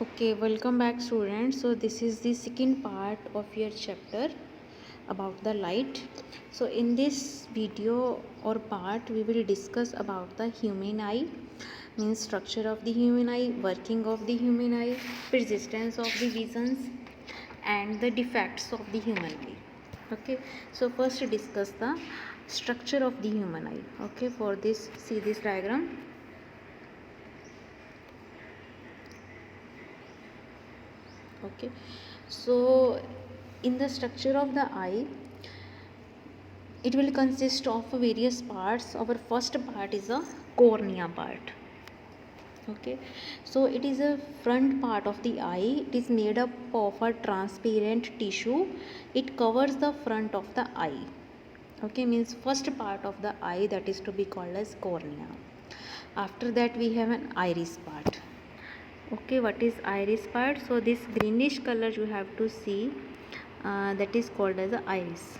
Okay, welcome back students. So this is the second part of your chapter about the light. So in this video or part we will discuss about the human eye, means structure of the human eye, working of the human eye, persistence of the visions and the defects of the human eye. Okay, so first discuss the structure of the human eye. Okay, for this see this diagram. Okay, so in the structure of the eye it will consist of various parts. Our first part is a cornea part. Okay, so it is a front part of the eye. It is made up of a transparent tissue. It covers the front of the eye. Okay, means first part of the eye, that is to be called as cornea. After that we have an iris part. Okay, what is iris part? So this greenish color you have to see, that is called as the iris.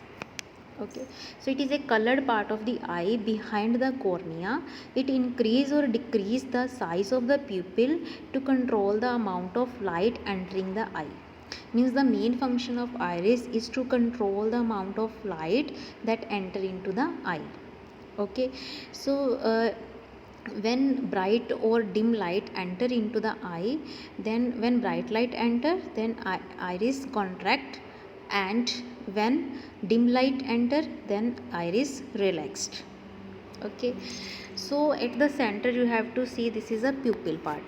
Okay, so it is a colored part of the eye behind the cornea. It increase or decrease the size of the pupil to control the amount of light entering the eye. Means the main function of iris is to control the amount of light that enter into the eye. Okay, so when bright or dim light enter into the eye, then when bright light enter, then iris contract, and when dim light enter, then iris relaxed. Okay, so at the center you have to see this is a pupil part.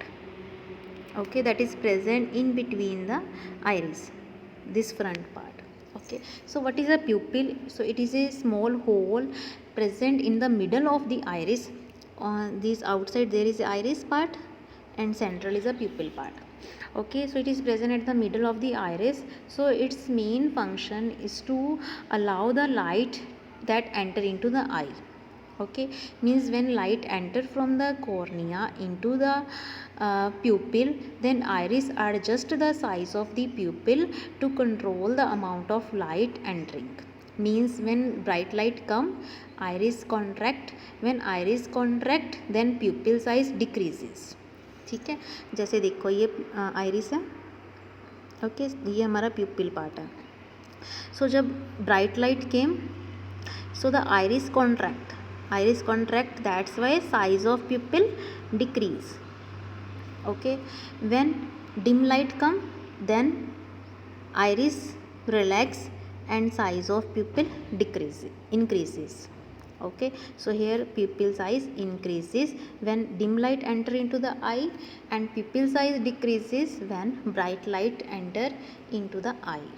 Okay, that is present in between the iris, this front part. Okay, so what is a pupil? So it is a small hole present in the middle of the iris. On this outside there is the iris part and central is a pupil part. Okay, so it is present at the middle of the iris. So its main function is to allow the light that enter into the eye. Okay, means when light enter from the cornea into the pupil, then iris adjust the size of the pupil to control the amount of light entering. Means when bright light come, iris contract. When iris contract, then pupil size decreases. ठीक है, जैसे देखो ये iris है. Okay, ये हमारा प्यूपिल part है. सो जब bright light came, so the iris contract, that's why size of pupil decrease. Okay, when dim light come, then iris relax and size of pupil increases. Okay, so here pupil size increases when dim light enter into the eye, and pupil size decreases when bright light enter into the eye.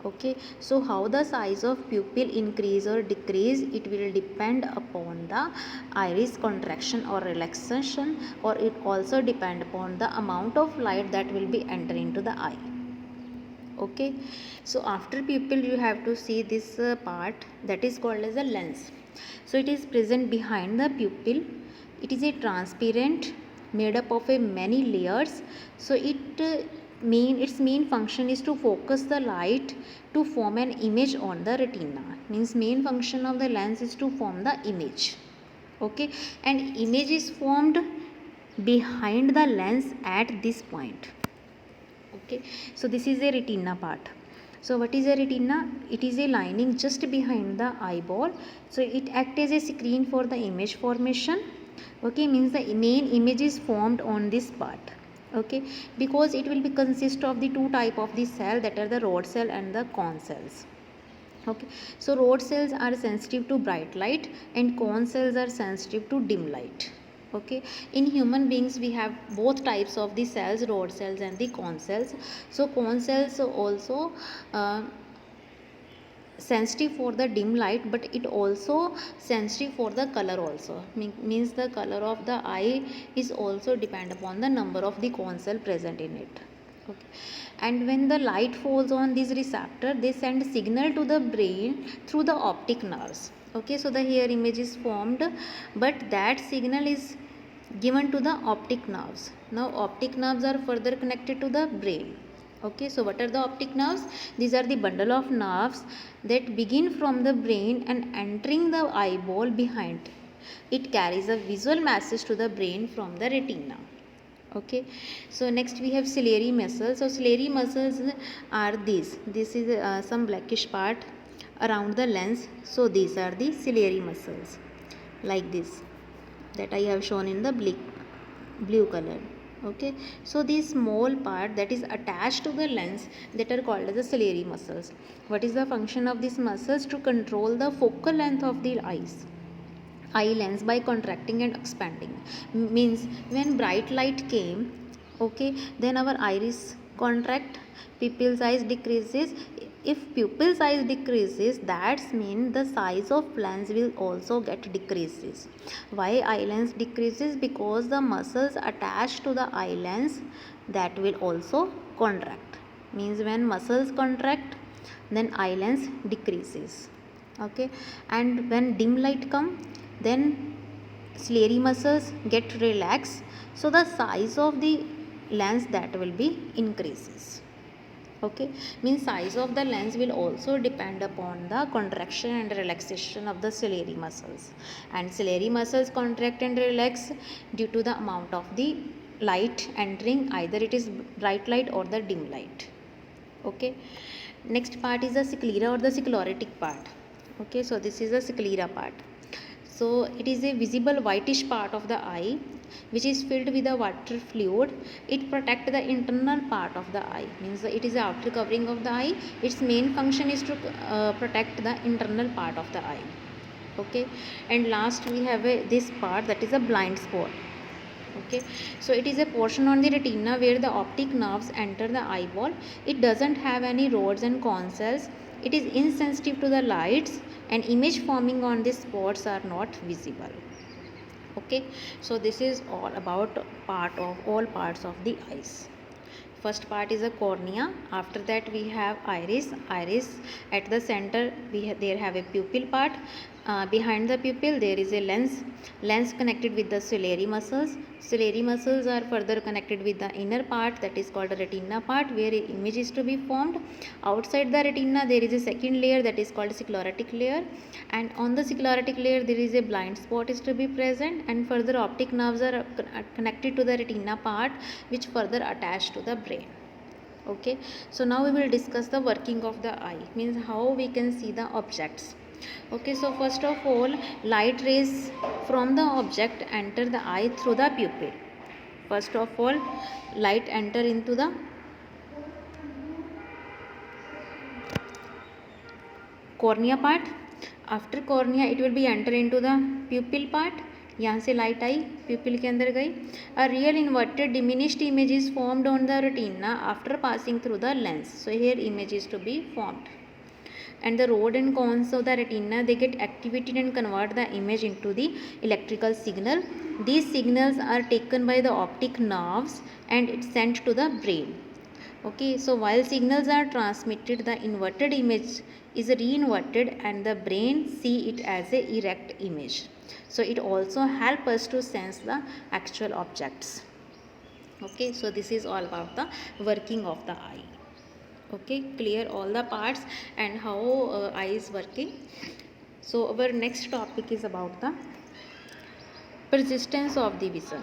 Okay, so how the size of pupil increase or decrease, it will depend upon the iris contraction or relaxation, or it also depend upon the amount of light that will be enter into the eye. Okay, so after pupil you have to see this part that is called as a lens. So it is present behind the pupil. It is a transparent, made up of a many layers. So its main function is to focus the light to form an image on the retina. Means main function of the lens is to form the image. Okay, and image is formed behind the lens at this point. Okay, so this is a retina part. So what is a retina? It is a lining just behind the eyeball. So it acts as a screen for the image formation. Okay, means the main image is formed on this part. Okay, because it will be consist of the two type of the cell, that are the rod cell and the cone cells. Okay, so rod cells are sensitive to bright light and cone cells are sensitive to dim light. Okay, in human beings we have both types of the cells, rod cells and the cone cells. So cone cells also sensitive for the dim light, but it also sensitive for the color also. Means the color of the eye is also depend upon the number of the cone cell present in it. Okay, and when the light falls on this receptor, they send signal to the brain through the optic nerves. Okay, so the here image is formed, but that signal is given to the optic nerves. Now optic nerves are further connected to the brain. Okay, so what are the optic nerves? These are the bundle of nerves that begin from the brain and entering the eyeball behind. It carries a visual message to the brain from the retina. Okay, so next we have ciliary muscles. So ciliary muscles are these. This is some blackish part around the lens. So these are the ciliary muscles, like this, that I have shown in the blue color. Okay, so this small part that is attached to the lens, that are called as the ciliary muscles. What is the function of these muscles? To control the focal length of the eye lens by contracting and expanding. Means when bright light came, okay, then our iris contract, pupil size decreases. If pupil size decreases, that means the size of lens will also get decreases. Why eye lens decreases? Because the muscles attached to the eye lens, that will also contract. Means when muscles contract, then eye lens decreases. Okay, and when dim light come, then ciliary muscles get relaxed, so the size of the lens, that will be increases. Okay, means size of the lens will also depend upon the contraction and relaxation of the ciliary muscles, and ciliary muscles contract and relax due to the amount of the light entering, either it is bright light or the dim light. Okay, next part is the sclera or the sclerotic part. Okay, so this is the sclera part. So it is a visible whitish part of the eye which is filled with the water fluid. It protects the internal part of the eye. Means it is the outer covering of the eye. Its main function is to protect the internal part of the eye. Okay, and last we have this part, that is a blind spot. Okay, so it is a portion on the retina where the optic nerves enter the eyeball. It doesn't have any rods and cone cells. It is insensitive to the lights, and image forming on these spots are not visible. Okay, so this is all about all parts of the eyes. First part is a cornea. After that we have iris. At the center there have a pupil part. Behind the pupil there is a lens connected with the ciliary muscles are further connected with the inner part, that is called the retina part, where image is to be formed. Outside the retina there is a second layer, that is called sclerotic layer, and on the sclerotic layer there is a blind spot is to be present, and further optic nerves are connected to the retina part, which further attached to the brain. Okay, so now we will discuss the working of the eye, means how we can see the objects. Okay, so first of all, light rays from the object enter the eye through the pupil. First of all, light enter into the cornea part. After cornea it will be enter into the pupil part. यहाँ से light आई, प्यूपिल के अंदर गई. A real inverted diminished image is formed on the retina after passing through the lens. So here image is to be formed, and the rod and cones of the retina, they get activated and convert the image into the electrical signal. These signals are taken by the optic nerves and it's sent to the brain. Okay, so while signals are transmitted, the inverted image is reinverted and the brain see it as a erect image. So it also help us to sense the actual objects. Okay, so this is all about the working of the eye. Okay, clear all the parts and how eye is working. So our next topic is about the persistence of the vision.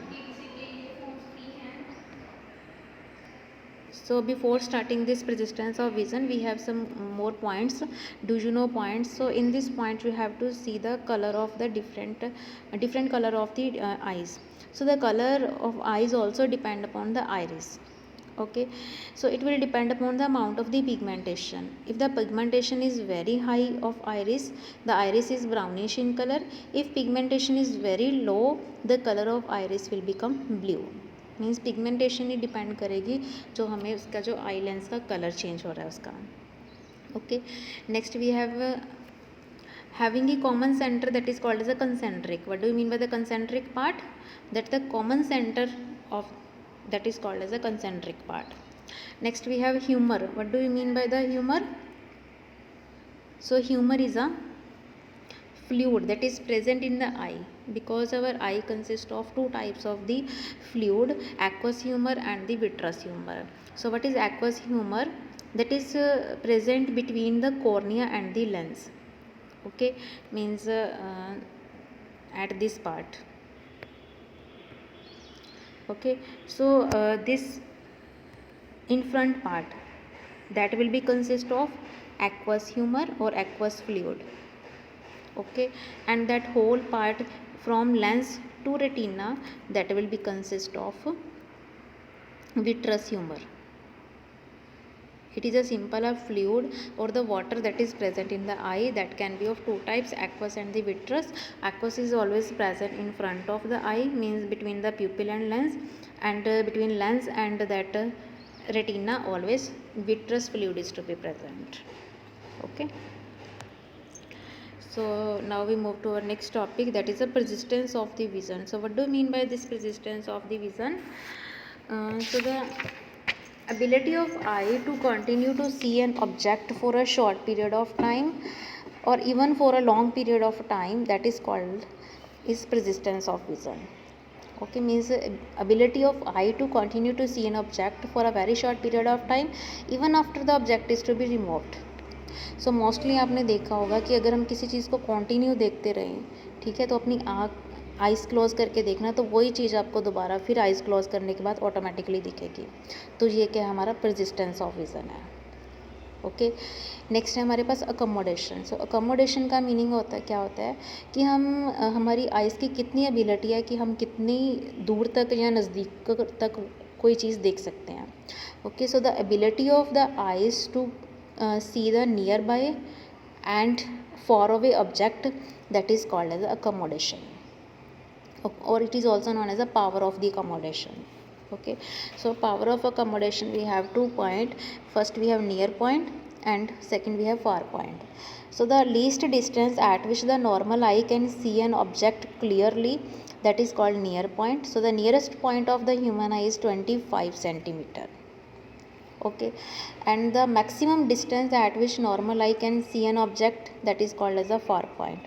So before starting this persistence of vision, we have some more points, do you know points. So in this point you have to see the color of the different color of the eyes. So the color of eyes also depend upon the iris. Okay, so it will depend upon the amount of the pigmentation. If the pigmentation is very high of iris, the iris is brownish in color. If pigmentation is very low, the color of iris will become blue. Means pigmentation ही depend करेगी जो हमें उसका जो eye lens का colour change हो रहा है उसका. Okay, next we have having a common center, that is called as a concentric. What do you mean by the concentric part? That the common center of that is called as a concentric part. Next we have humor. What do you mean by the humor? So humor is a fluid that is present in the eye, because our eye consists of two types of the fluid, aqueous humor and the vitreous humor. So what is aqueous humor? That is present between the cornea and the lens. Okay, means at this part. Okay, so this in front part, that will be consist of aqueous humor or aqueous fluid. Okay, and that whole part from lens to retina, that will be consist of vitreous humor. It is a simple of fluid or the water that is present in the eye, that can be of two types, aqueous and the vitreous. Aqueous is always present in front of the eye, means between the pupil and lens, and between lens and that retina always vitreous fluid is to be present. Okay, so now we move to our next topic, that is the persistence of the vision. So what do you mean by this persistence of the vision? So the ability of eye to continue to see an object for a short period of time or even for a long period of time, that is called is persistence of vision. Okay, means ability of eye to continue to see an object for a very short period of time even after the object is to be removed. So mostly आपने देखा होगा कि अगर हम किसी चीज़ को continue देखते रहें, ठीक है, तो अपनी आँख आइज़ क्लोज करके देखना, तो वही चीज़ आपको दोबारा फिर आइज़ क्लोज करने के बाद ऑटोमेटिकली दिखेगी. तो ये क्या हमारा परसिस्टेंस ऑफ विज़न है. ओके, नेक्स्ट है हमारे पास अकोमोडेशन. सो अकोमोडेशन का मीनिंग होता है, क्या होता है कि हम हमारी आइज़ की कितनी एबिलिटी है कि हम कितनी दूर तक या नज़दीक तक कोई चीज़ देख सकते हैं. Okay, so the ability of the eyes to see the nearby and far away object, that is called as accommodation, or it is also known as the power of the accommodation. Okay, so power of accommodation, we have 2 point. First we have near point and second we have far point. So the least distance at which the normal eye can see an object clearly, that is called near point. So the nearest point of the human eye is 25 centimeter. Okay, and the maximum distance at which normal eye can see an object, that is called as a far point.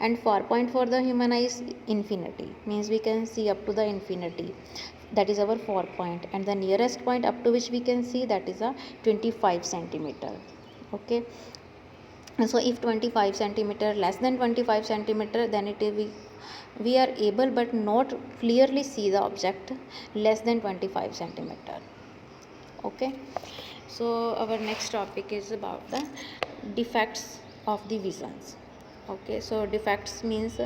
And far point for the human eye is infinity, means we can see up to the infinity, that is our far point. And the nearest point up to which we can see, that is a 25 centimeter. Okay, so if 25 centimeter less than 25 centimeter, then it will we are able but not clearly see the object less than 25 centimeter. Okay, so our next topic is about the defects of the visions. Okay, so defects means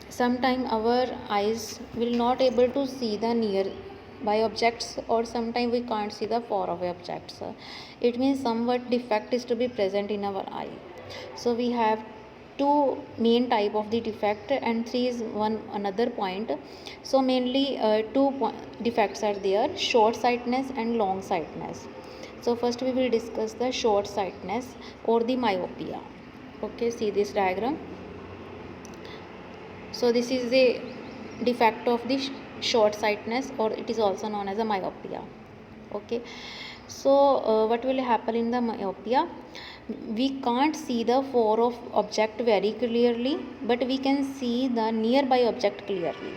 sometime our eyes will not able to see the nearby objects, or sometime we can't see the far away objects. It means somewhat defect is to be present in our eye. So we have two main type of the defect and three is one another point. So mainly defects are there, short sightedness and long sightedness. So first we will discuss the short sightedness or the myopia. Okay, see this diagram. So this is the defect of the short sightedness, or it is also known as a myopia. Okay, so what will happen in the myopia? We can't see the far of object very clearly, but we can see the nearby object clearly.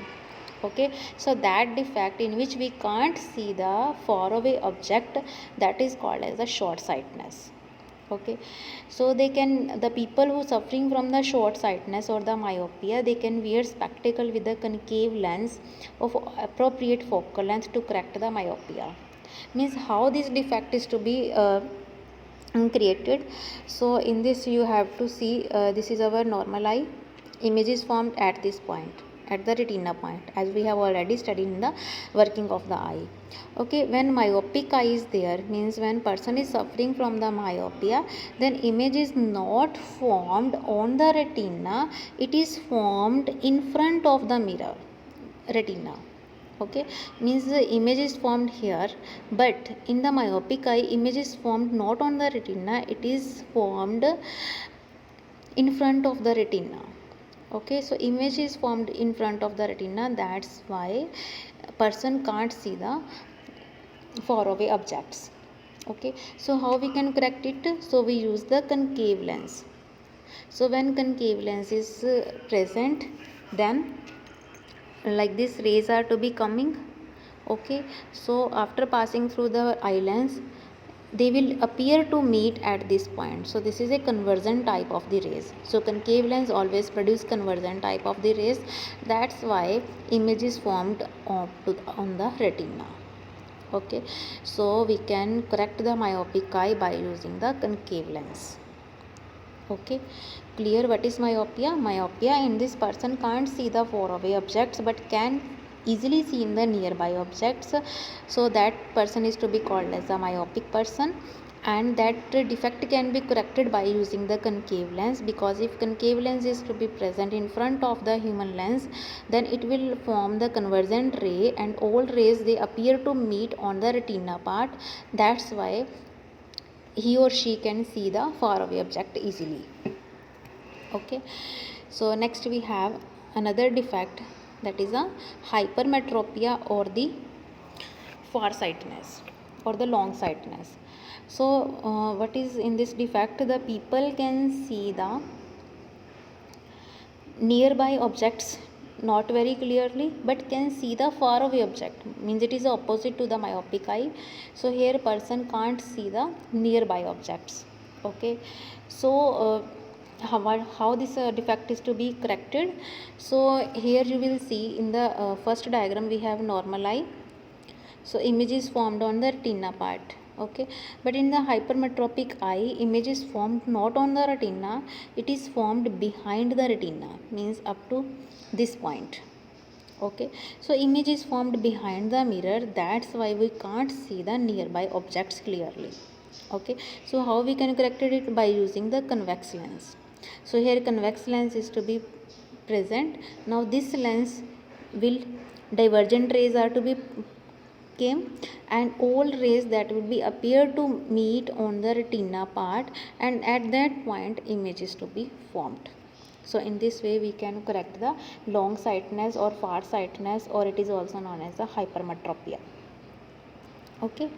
Okay, so that defect in which we can't see the far away object, that is called as the short sightedness. Okay, so the people who suffering from the short sightedness or the myopia, they can wear spectacle with a concave lens of appropriate focal length to correct the myopia. Means how this defect is to be created. So in this you have to see, this is our normal eye, image is formed at this point, at the retina point, as we have already studied in the working of the eye. Okay, when myopic eye is there, means when person is suffering from the myopia, then image is not formed on the retina, it is formed in front of the mirror retina. Okay, means the image is formed here, but in the myopic eye, image is formed not on the retina, it is formed in front of the retina. Okay, so image is formed in front of the retina, that's why person can't see the far away objects. Okay, so how we can correct it? So we use the concave lens. So when concave lens is present, then like this rays are to be coming. Okay, so after passing through the eye lens, they will appear to meet at this point. So this is a convergent type of the rays. So concave lens always produce convergent type of the rays. That's why image is formed on the retina. Okay, so we can correct the myopic eye by using the concave lens. Okay, clear what is myopia? Myopia in this person can't see the far away objects but can easily see in the nearby objects, so that person is to be called as a myopic person. And that defect can be corrected by using the concave lens, because if concave lens is to be present in front of the human lens, then it will form the convergent ray, and all rays they appear to meet on the retina part. That's why he or she can see the far away object easily. Okay, so next we have another defect, that is a hypermetropia or the farsightedness or the long sightedness. So what is in this defect? The people can see the nearby objects not very clearly but can see the far away object, means it is opposite to the myopic eye. So here person can't see the nearby objects. Okay, so how this defect is to be corrected? So here you will see in the first diagram we have normal eye. So image is formed on the retina part. Okay, but in the hypermetropic eye, image is formed not on the retina, it is formed behind the retina, means up to this point. Okay, so image is formed behind the mirror, that's why we can't see the nearby objects clearly. Okay, so how we can correct it? By using the convex lens. So here convex lens is to be present. Now this lens will, divergent rays are to be came, and all rays that would be appear to meet on the retina part, and at that point image is to be formed. So in this way we can correct the long sightedness or far sightedness, or it is also known as the hypermetropia. Okay,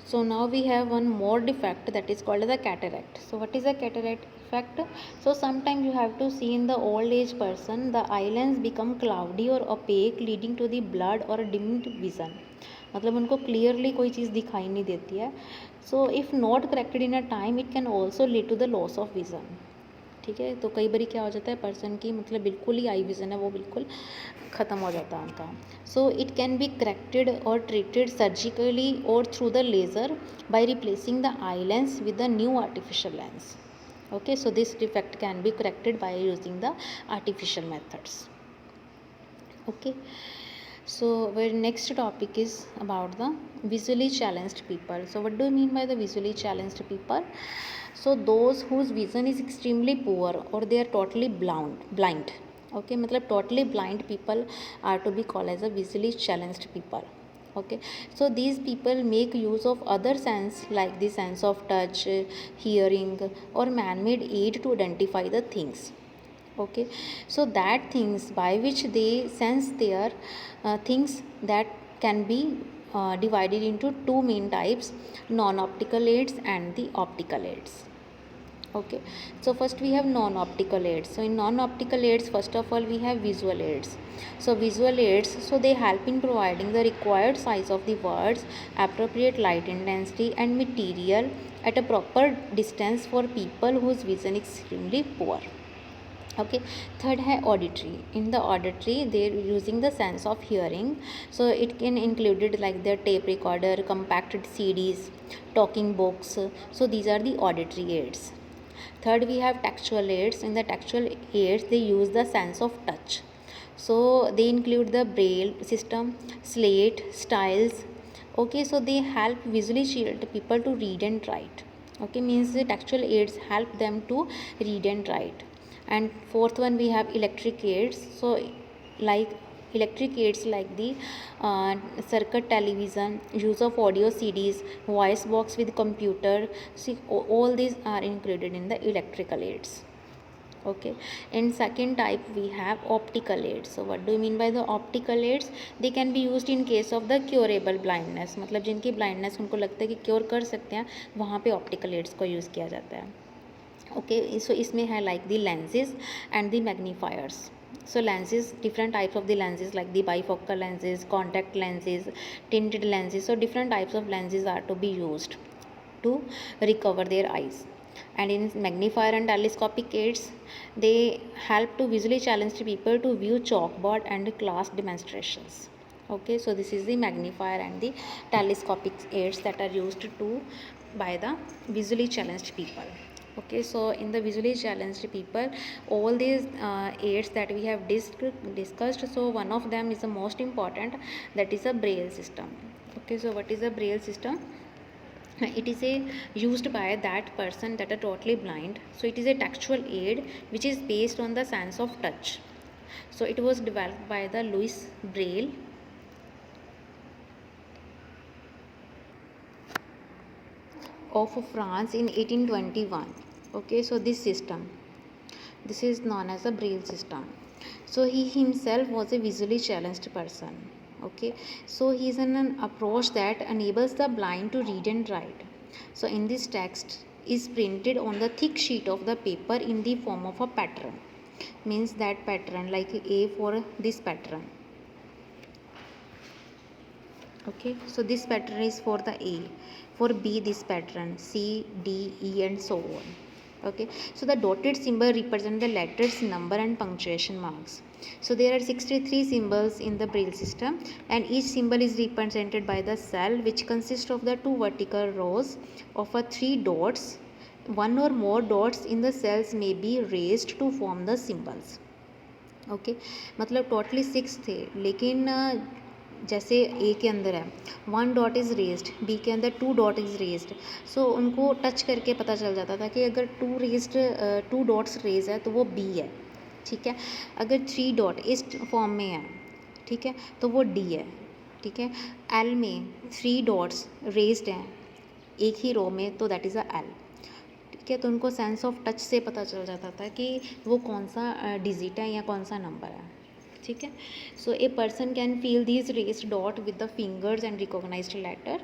so now we have one more defect, that is called the cataract. So what is a cataract effect? So sometimes you have to see in the old age person the eye lens become cloudy or opaque, leading to the blood or dimmed vision, मतलब उनको clearly कोई चीज़ दिखाई नहीं देती है. So if not corrected in a time it can also lead to the loss of vision. ठीक है, तो कई बार क्या हो जाता है पर्सन की मतलब बिल्कुल ही आई विज़न है वो बिल्कुल ख़त्म हो जाता है उनका. So it can be corrected और ट्रीटेड सर्जिकली और through the laser by replacing the eye lens with the new artificial lens. Okay, so this defect can be corrected by using the artificial methods. Okay, so our next topic is about the visually challenged people. So what do you mean by the visually challenged people? So those whose vision is extremely poor or they are totally blind. Okay, मतलब totally blind people are to be called as a visually challenged people. Okay, so these people make use of other sense like the sense of touch, hearing or man-made aid to identify the things. Okay, so that things by which they sense their things that can be divided into two main types, non-optical aids and the optical aids. Okay, so first we have non-optical aids. So in non-optical aids, first of all we have visual aids. So visual aids, so they help in providing the required size of the words, appropriate light intensity and material at a proper distance for people whose vision is extremely poor. Okay, third है auditory. In the auditory they are using the sense of hearing, so it can included like the tape recorder, compacted CDs, talking books. So these are the auditory aids. Third we have textual aids. In the textual aids they use the sense of touch, so they include the braille system, slate, styles. Okay, so they help visually chilled people to read and write. Okay, means the textual aids help them to read and write. And fourth one we have electric aids. So like electric aids like the circuit television, use of audio CDs, voice box with computer. See, all these are included in the electrical aids. Okay, and second type we have optical aids. So what do you mean by the optical aids? They can be used in case of the curable blindness, मतलब जिनकी blindness उनको लगता है कि cure कर सकते हैं, वहाँ पे optical aids को यूज़ किया जाता है. Okay, so इसमें है like the lenses and the magnifiers. So lenses, different types of the lenses like the bifocal lenses, contact lenses, tinted lenses. So different types of lenses are to be used. to recover their eyes. And in magnifier and telescopic aids, they help to visually challenged people to view chalkboard and class demonstrations. Okay, so this is the magnifier and the telescopic aids that are used to by the visually challenged people. Okay, so in the visually challenged people, all these aids that we have discussed, so one of them is the most important, that is a braille system. Okay, so what is a braille system? It is a used by that person that are totally blind. So it is a textual aid which is based on the sense of touch. So it was developed by the Louis Braille of France in 1821. Okay, so this is known as a braille system. So he himself was a visually challenged person. Okay, so he is an approach that enables the blind to read and write. So in this text is printed on the thick sheet of the paper in the form of a pattern, means that pattern like A for this pattern. Okay, so this pattern is for the A, for B this pattern, C, D, E and so on. Okay, so the dotted symbol represent the letters, number and punctuation marks. So there are 63 symbols in the braille system, and each symbol is represented by the cell, which consists of the two vertical rows of a 3 dots. One or more dots in the cells may be raised to form the symbols. Okay मतलब totally 6 थे, लेकिन जैसे ए के अंदर है 1 dot is raised, B के अंदर 2 dot is raised. सो उनको टच करके पता चल जाता था कि अगर 2 डॉट्स रेज है तो वो बी है, ठीक है. अगर 3 डॉट इस फॉर्म में है, ठीक है, तो वो डी है, ठीक है. एल में 3 डॉट्स रेज्ड हैं एक ही रो में, तो दैट इज़ अ एल, ठीक है. तो उनको सेंस ऑफ टच से पता चल जाता था कि वो कौन सा डिजिट है या कौन सा नंबर है, ठीक है. So a person can feel these raised dot with the fingers and recognised letter.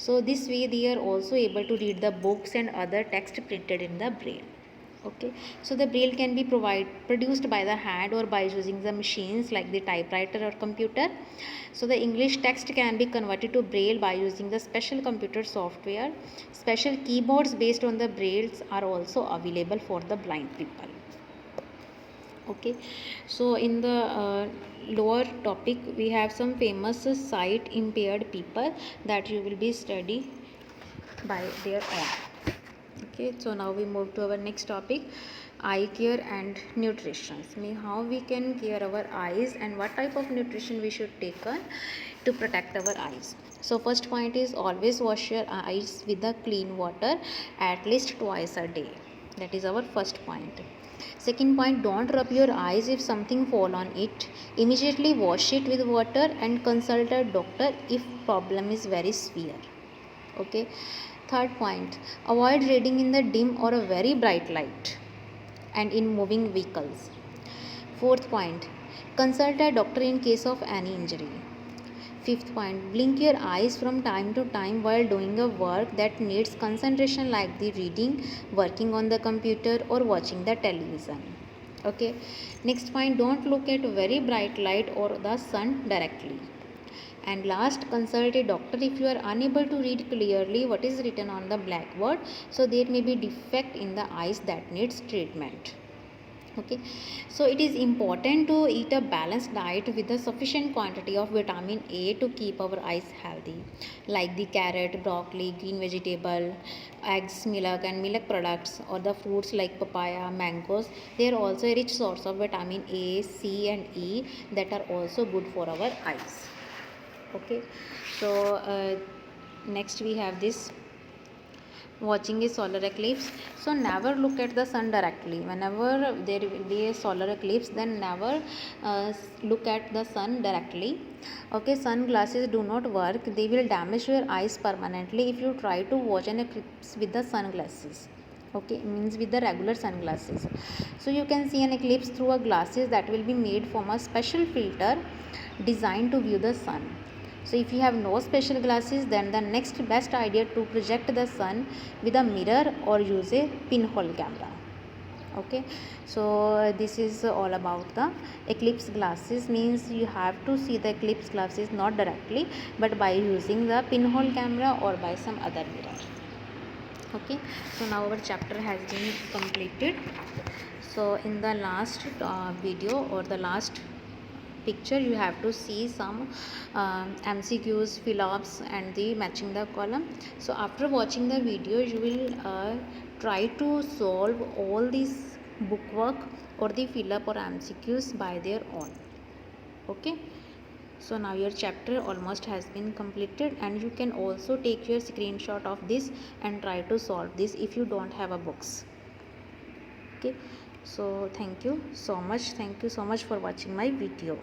So this way they are also able to read the books and other text printed in the Braille. Okay, so the braille can be produced by the hand or by using the machines like the typewriter or computer. So the English text can be converted to braille by using the special computer software. Special keyboards based on the brailles are also available for the blind people. Okay, so in the lower topic we have some famous sight impaired people that you will be study by their own. Okay, so now we move to our next topic, eye care and nutrition. Mean how we can care our eyes and what type of nutrition we should take on to protect our eyes. So first point is always wash your eyes with the clean water at least twice a day. That is our first point. Second point, don't rub your eyes if something fall on it. Immediately wash it with water and consult a doctor if problem is very severe. Okay. Third point, avoid reading in the dim or a very bright light and in moving vehicles. Fourth point, consult a doctor in case of any injury. Fifth point, blink your eyes from time to time while doing a work that needs concentration like the reading, working on the computer or watching the television. Okay. Next point, don't look at very bright light or the sun directly. And last, consult a doctor if you are unable to read clearly what is written on the blackboard. So there may be defect in the eyes that needs treatment. Okay, so it is important to eat a balanced diet with a sufficient quantity of vitamin A to keep our eyes healthy, like the carrot, broccoli, green vegetable, eggs, milk and milk products, or the fruits like papaya, mangoes. They are also a rich source of vitamin A, C and E that are also good for our eyes. Okay, so next we have this watching a solar eclipse. So never look at the sun directly. Whenever there will be a solar eclipse, then never look at the sun directly. Okay, sunglasses do not work. They will damage your eyes permanently if you try to watch an eclipse with the sunglasses. Okay, means with the regular sunglasses. So you can see an eclipse through a glasses that will be made from a special filter designed to view the sun. So if you have no special glasses, then the next best idea to project the sun with a mirror or use a pinhole camera. Okay, so this is all about the eclipse glasses. Means you have to see the eclipse glasses not directly but by using the pinhole camera or by some other mirror. Okay, so now our chapter has been completed. So in the last video or the last picture, you have to see some MCQs, fill-ups and the matching the column. So after watching the video, you will try to solve all these bookwork or the fill-up or MCQs by their own. Okay, so now your chapter almost has been completed, and you can also take your screenshot of this and try to solve this if you don't have a books. Okay, so thank you so much for watching my video.